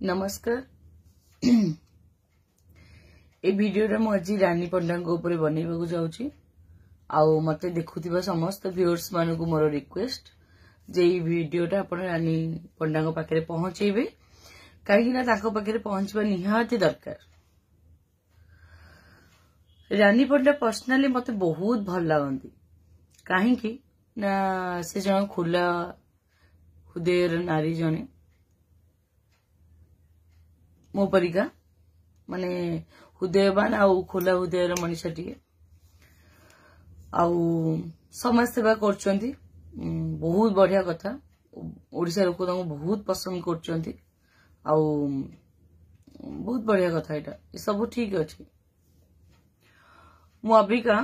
नमस्कार ए वीडियो मु आज रानी पंडा ऊपर बनइबा जाऊँगी आउ मते देखुथिबा समस्त व्यूअर्स मानकु मोर रिक्वेस्ट जे ई वीडियोटा आपण रानी पंडा पाखे पहुंचेबे कहीं पाखे पहुंचवा निहाती दरकार। रानी पंडा पर्सनाली मते बहुत भल लगती कहीं ना से जन खुला हृदय नारी जने मो परिका माने हृदयवान आउ खोला हृदय मनीषाटी आउ समाज सेवा कर बहुत बढ़िया कथा। ओडिशा लोक बहुत पसंद कर बहुत बढ़िया कथा यहाँ सब ठीक अच्छे। मु अबिका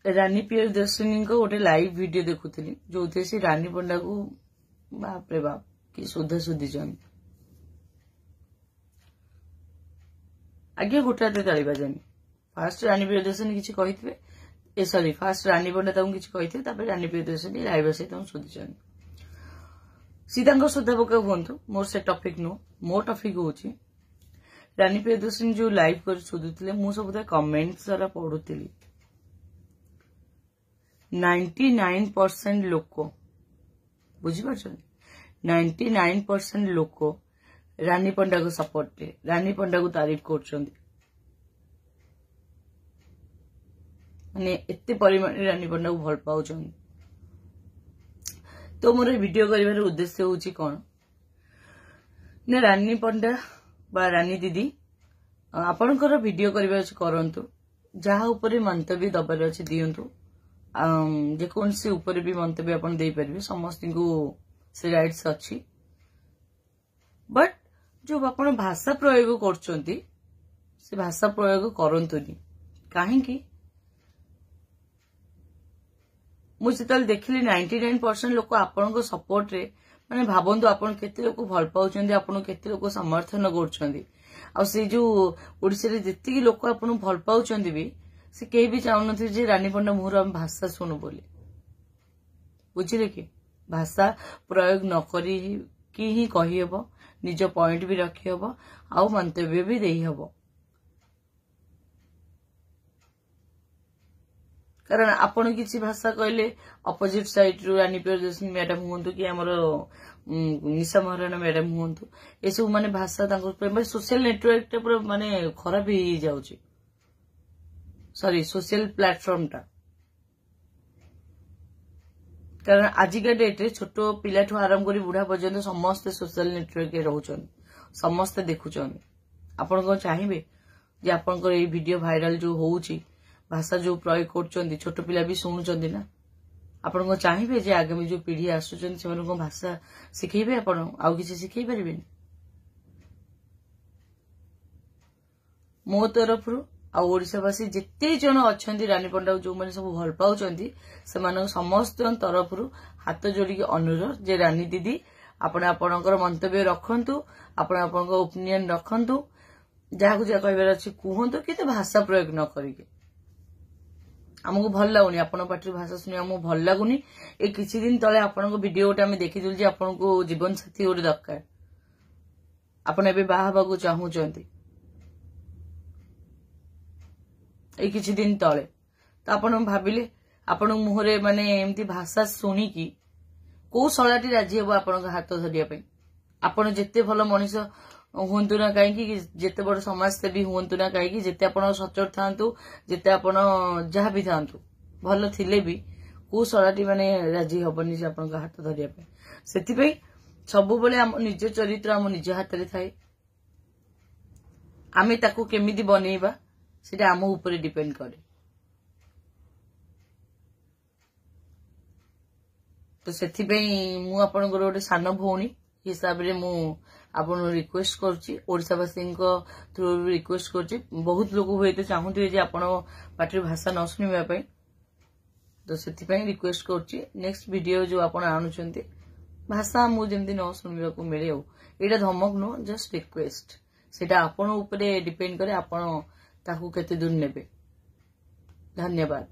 रानी प्रियदर्शिनी गोटे लाइव वीडियो देखुली जो थे रानी पंडा को बाप रे बाप कि सुधा सुधी आगे गोटे हाथ ताली बाजानी फास्ट रानी प्रियदर्शिनी किसी कही सॉरी फास्ट रानी पंडा किसी कही रानी प्रियदर्शिनी लाइव आसे शोधी सीधा श्रद्धा पक्का हूँ मोर से टॉपिक नु मो टॉपिक हूँ रानी प्रियदर्शिनी जो लाइव कर शोधुले मु सब कमेंट्स सारा पढ़ुली 99% लोक बुझीपार 99% लोक रानी पंडा को सपोर्ट रानी पंडा को तारीफ कर एते परिमाण रानी पंडा को भल पाउ। तो मोर वीडियो करिवार उद्देश्य होची कौन ने रानी पंडा बा रानी दीदी आपणकर वीडियो करिवार करंतु जहा ऊपर मंतव्य दबार अच्छे दिंतु जेकोसी ऊपर भी मंतव्य आप दे पारे समस्त को से राइट्स अच्छी बट जो आप भाषा प्रयोग कर भाषा प्रयोग करंतुनी कहीं मुझे देखिली 99% लोक आपण सपोर्ट रे माने भावंतु आपण केते लोक भल पाउछंदी आपण केते लोक समर्थन करछंदी आ से जो ओडिसा रे जेतिकी लोक आपण भल पाउछंदी भी से केही भी चाहनथि जे रानी पंडा मुहर हम भाषा सुनु बोली बुझिले कि भाषा प्रयोग न करी कि ही कही हबो निज पॉइंट भी रखी हबो आ मंतव्य भी देई हबो कारण आपण किसी भाषा कहले अपोजिट साइड रु रानी प्रियदर्शिनी मैडम हूँ कि आमर निशा महाराणा मैडम हूँ ये सब माने भाषा सोशल नेटवर्क पूरा माने खराब ही जाउची सॉरी सोशल प्लेटफॉर्म टा कारण आजिका डेट रे छोट पिला ठू आरंभ करी बुढ़ा पर्यंत समस्त सोशल नेटवर्क रोचन समस्त देखुचन आपण को चाहिए जे आपण को ये वीडियो वायरल जो होउची भाषा जो प्रयोग कर छोट पिला भी शुणुंट ना आपण को चाहिए जे आगामी जो पीढ़ी आसुचन से भाषा शिखेबे आपण आउ किसी शिखई पारे मो तरफ ओडिशावासी जिते जन अच्छा रानी पंडा जो मैंने सब भल पाउछंती से समस्त तरफ हाथ जोड़ी अनुरोध जे रानी दीदी आपण आपणकर मंतव्य रखंतु आपण आपणकर ओपिनियन रखंतु जहाँ जहाँ कहबार अच्छे कहतु कि भाषा प्रयोग न करिके आमको भल लगुनि आपण पार्टी भाषा शुणी आमको भल लगुनि ए किछि दिन तले आपण वीडियो गोटे आम देखी जे आपण को जीवन साथी गोटे दरकार आपण एबे बाहा हबाकू चाहूचंती ए किछि दिन तले तो आपण भाबिले आपण मुहरे माने एमती भाषा शुणिकी को सलाटी राजी हेबो आपण हाथ धरिया पे आपण जेते भल मनीष हूँ ना कहीं जिते बड़ समाजसेवी हूँ ना कहीं जिते आप सचोट था जिते आप जहाँ भी था भल थिले भी को सलाटी माने राजी हबनी से आपन हाथ धरिया पे सेति सब बेले आम निज चरित्र आम निज हाथ में थाए आमे ताकू केमिति बनेइबा सेटा आम ऊपर डिपेंड करे। तो सेति मु आपन गोटे सान भौणी हिसाब रे मु आपन रिक्वेस्ट करछि ओडिसावासी थ्रू रिक्वेस्ट करछि बहुत लोग हुए तो चाहूथे जे आपन पार्टी भाषा न सुनिबा पई तो सेति रिक्वेस्ट करछि नेक्स्ट वीडियो जो आपन आनुचंती भाषा मु जेमति न सुनिबा को मिले एटा धमक नो जस्ट रिक्वेस्ट सेटा आपन ऊपर डिपेंड करे आपन ताकू केते दूर नेबे। धन्यवाद।